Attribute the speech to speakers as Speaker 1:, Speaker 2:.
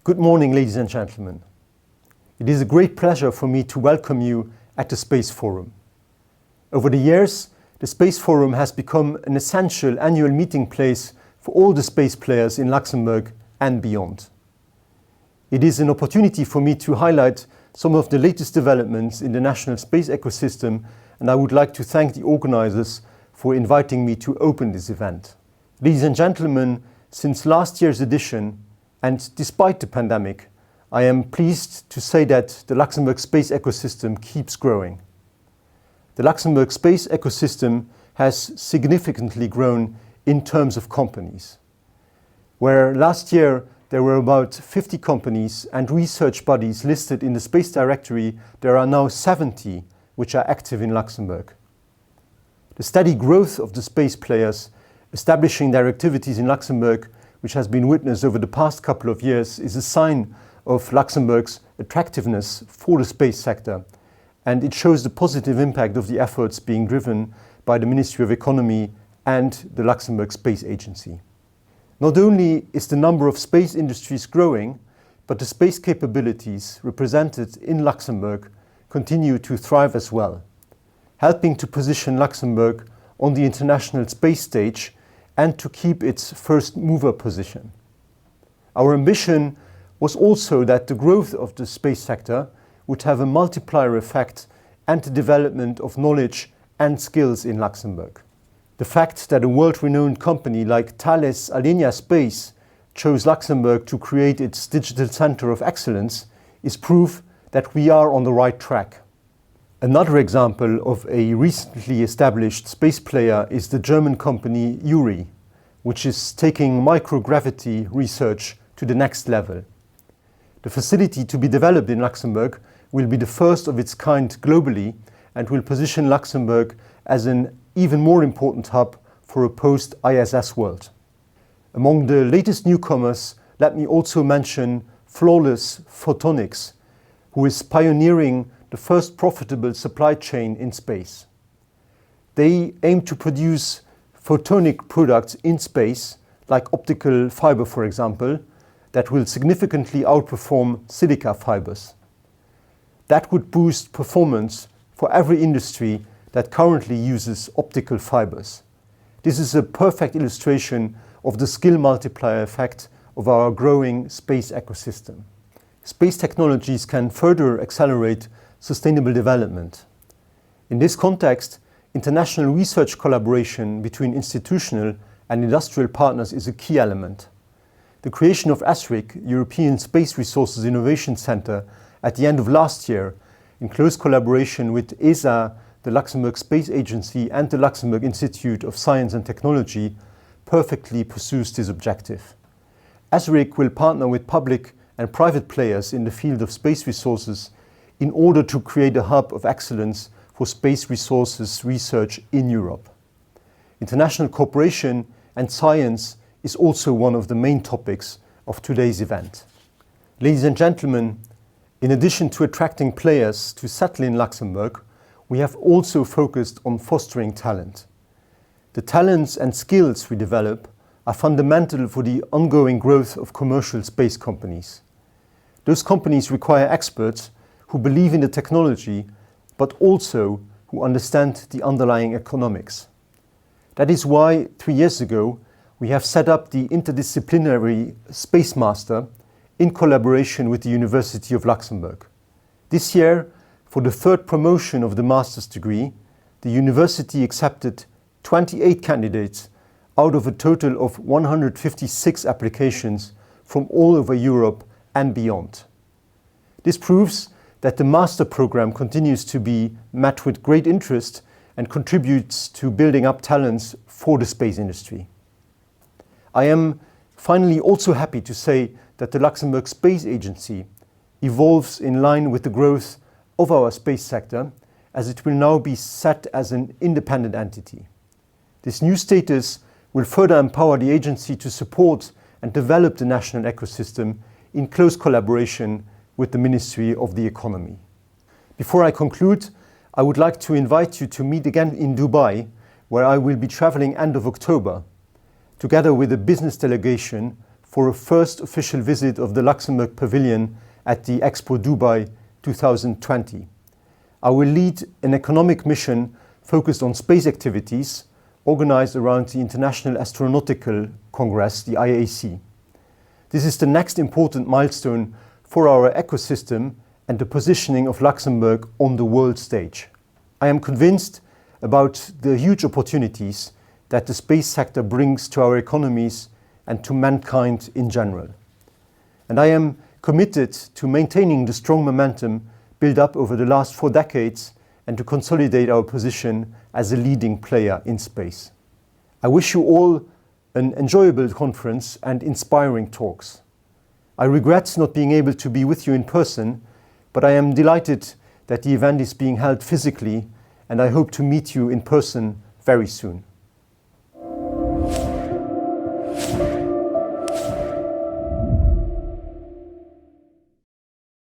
Speaker 1: Good morning, ladies and gentlemen. It is a great pleasure for me to welcome you at the Space Forum. Over the years, the Space Forum has become an essential annual meeting place for all the space players in Luxembourg and beyond. It is an opportunity for me to highlight some of the latest developments in the national space ecosystem, and I would like to thank the organizers for inviting me to open this event. Ladies and gentlemen, since last year's edition, and despite the pandemic, I am pleased to say that the Luxembourg space ecosystem keeps growing. The Luxembourg space ecosystem has significantly grown in terms of companies. Where last year there were about 50 companies and research bodies listed in the space directory, there are now 70 which are active in Luxembourg. The steady growth of the space players establishing their activities in Luxembourg, which has been witnessed over the past couple of years, is a sign of Luxembourg's attractiveness for the space sector, and it shows the positive impact of the efforts being driven by the Ministry of Economy and the Luxembourg Space Agency. Not only is the number of space industries growing, but the space capabilities represented in Luxembourg continue to thrive as well, helping to position Luxembourg on the international space stage and to keep its first mover position. Our ambition was also that the growth of the space sector would have a multiplier effect and the development of knowledge and skills in Luxembourg. The fact that a world-renowned company like Thales Alenia Space chose Luxembourg to create its digital center of excellence is proof that we are on the right track. Another example of a recently established space player is the German company ESRIC, which is taking microgravity research to the next level. The facility to be developed in Luxembourg will be the first of its kind globally and will position Luxembourg as an even more important hub for a post-ISS world. Among the latest newcomers, let me also mention Flawless Photonics, who is pioneering the first profitable supply chain in space. They aim to produce photonic products in space, like optical fiber, for example, that will significantly outperform silica fibers. That would boost performance for every industry that currently uses optical fibers. This is a perfect illustration of the skill multiplier effect of our growing space ecosystem. Space technologies can further accelerate sustainable development. In this context, international research collaboration between institutional and industrial partners is a key element. The creation of ESRIC, European Space Resources Innovation Center, at the end of last year, in close collaboration with ESA, the Luxembourg Space Agency, and the Luxembourg Institute of Science and Technology, perfectly pursues this objective. ESRIC will partner with public and private players in the field of space resources in order to create a hub of excellence for space resources research in Europe. International cooperation and science is also one of the main topics of today's event. Ladies and gentlemen, in addition to attracting players to settle in Luxembourg, we have also focused on fostering talent. The talents and skills we develop are fundamental for the ongoing growth of commercial space companies. Those companies require experts who believe in the technology, but also who understand the underlying economics. That is why 3 years ago, we have set up the interdisciplinary Space Master in collaboration with the University of Luxembourg. This year, for the third promotion of the master's degree, the university accepted 28 candidates out of a total of 156 applications from all over Europe and beyond. This proves that the master program continues to be met with great interest and contributes to building up talents for the space industry. I am finally also happy to say that the Luxembourg Space Agency evolves in line with the growth of our space sector, as it will now be set as an independent entity. This new status will further empower the agency to support and develop the national ecosystem in close collaboration with the Ministry of the Economy. Before I conclude, I would like to invite you to meet again in Dubai, where I will be traveling end of October, together with a business delegation for a first official visit of the Luxembourg Pavilion at the Expo Dubai 2020. I will lead an economic mission focused on space activities organized around the International Astronautical Congress, the IAC. This is the next important milestone for our ecosystem and the positioning of Luxembourg on the world stage. I am convinced about the huge opportunities that the space sector brings to our economies and to mankind in general. And I am committed to maintaining the strong momentum built up over the last 4 decades and to consolidate our position as a leading player in space. I wish you all an enjoyable conference and inspiring talks. I regret not being able to be with you in person, but I am delighted that the event is being held physically, and I hope to meet you in person very soon.